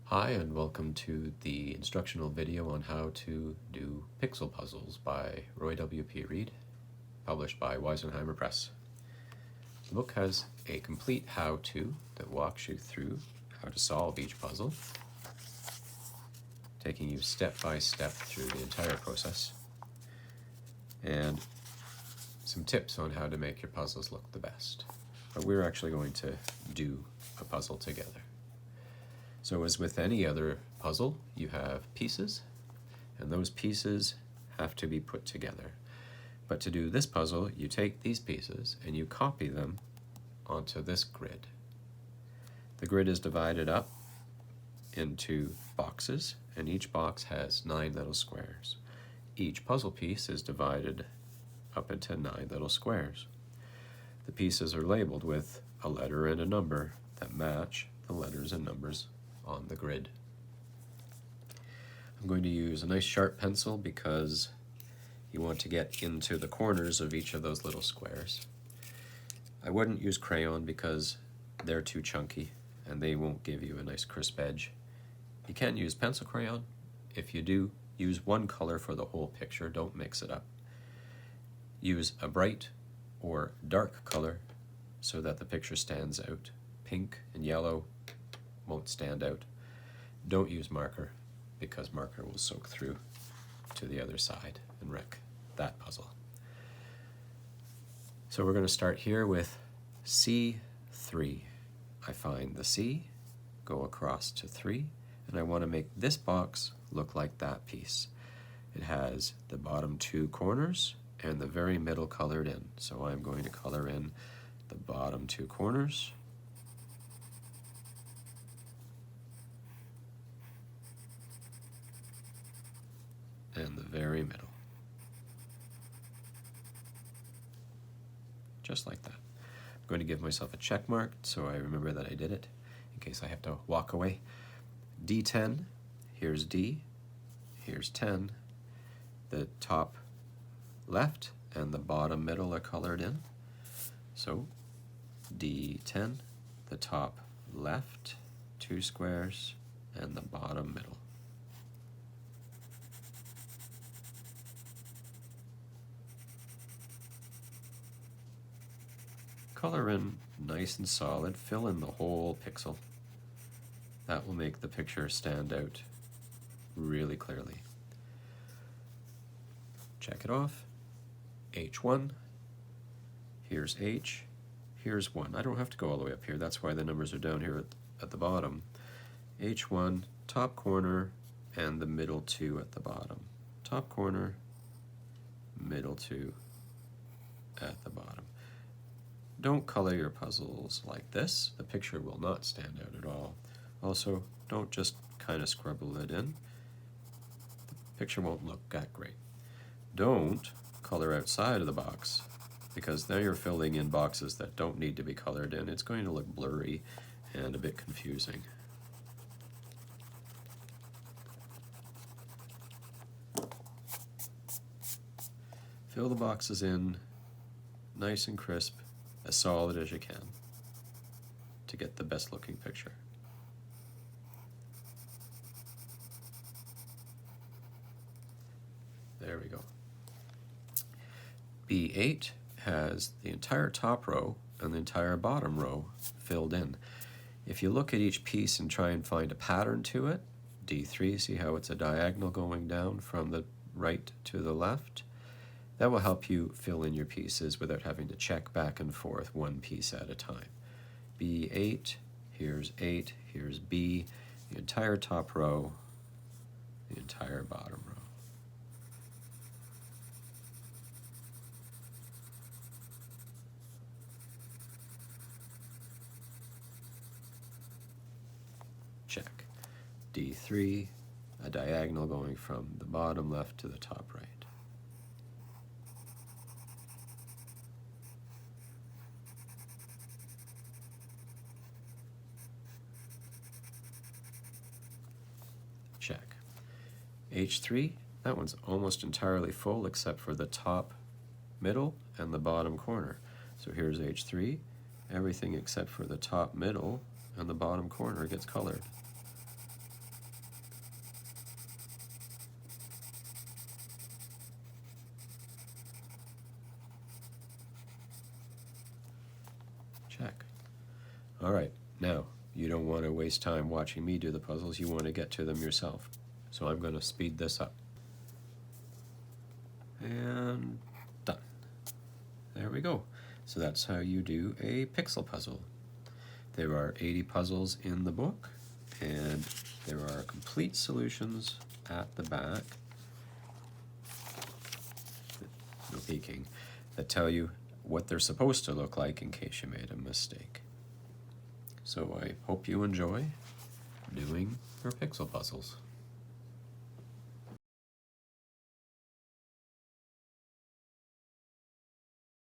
Hi and welcome to the instructional video on how to do pixel puzzles by Roy W.P. Reed, published by Wisenheimer Press. The book has a complete how-to that walks you through how to solve each puzzle, taking you step by step through the entire process, and some tips on how to make your puzzles look the best. But we're actually going to do a puzzle together. So as with any other puzzle, you have pieces, and those pieces have to be put together. But to do this puzzle, you take these pieces and you copy them onto this grid. The grid is divided up into boxes, and each box has 9 little squares. Each puzzle piece is divided up into 9 little squares. The pieces are labeled with a letter and a number that match the letters and numbers on the grid. I'm going to use a nice sharp pencil because you want to get into the corners of each of those little squares. I wouldn't use crayon because they're too chunky and they won't give you a nice crisp edge. You can use pencil crayon. If you do, use one color for the whole picture, don't mix it up. Use a bright or dark color so that the picture stands out. Pink and yellow won't stand out. Don't use marker because marker will soak through to the other side and wreck that puzzle. So we're going to start here with C3. I find the C, go across to 3, and I want to make this box look like that piece. It has the bottom 2 corners and the very middle colored in. So I'm going to color in the bottom 2 corners and the very middle. Just like that. I'm going to give myself a check mark so I remember that I did it in case I have to walk away. D10, here's D, here's 10. The top left and the bottom middle are colored in. So D10, the top left 2 squares and the bottom middle. Color in nice and solid, fill in the whole pixel. That will make the picture stand out really clearly. Check it off. H1, here's H, here's 1. I don't have to go all the way up here, that's why the numbers are down here at the bottom. H1, top corner, and the middle 2 at the bottom. Top corner, middle 2 at the bottom. Don't color your puzzles like this. The picture will not stand out at all. Also, don't just kind of scribble it in. The picture won't look that great. Don't color outside of the box because now you're filling in boxes that don't need to be colored in. It's going to look blurry and a bit confusing. Fill the boxes in nice and crisp, as solid as you can to get the best looking picture. There we go. B8 has the entire top row and the entire bottom row filled in. If you look at each piece and try and find a pattern to it, D3, see how it's a diagonal going down from the right to the left? That will help you fill in your pieces without having to check back and forth one piece at a time. B8, here's 8, here's B, the entire top row, the entire bottom row. Check. D3, a diagonal going from the bottom left to the top right. Check. H3, that one's almost entirely full except for the top, middle, and the bottom corner. So here's H3, everything except for the top, middle, and the bottom corner gets colored. All right, now, you don't want to waste time watching me do the puzzles, you want to get to them yourself. So I'm going to speed this up. And done. There we go. So that's how you do a pixel puzzle. There are 80 puzzles in the book, and there are complete solutions at the back, no peeking, that tell you what they're supposed to look like in case you made a mistake. So I hope you enjoy doing your pixel puzzles.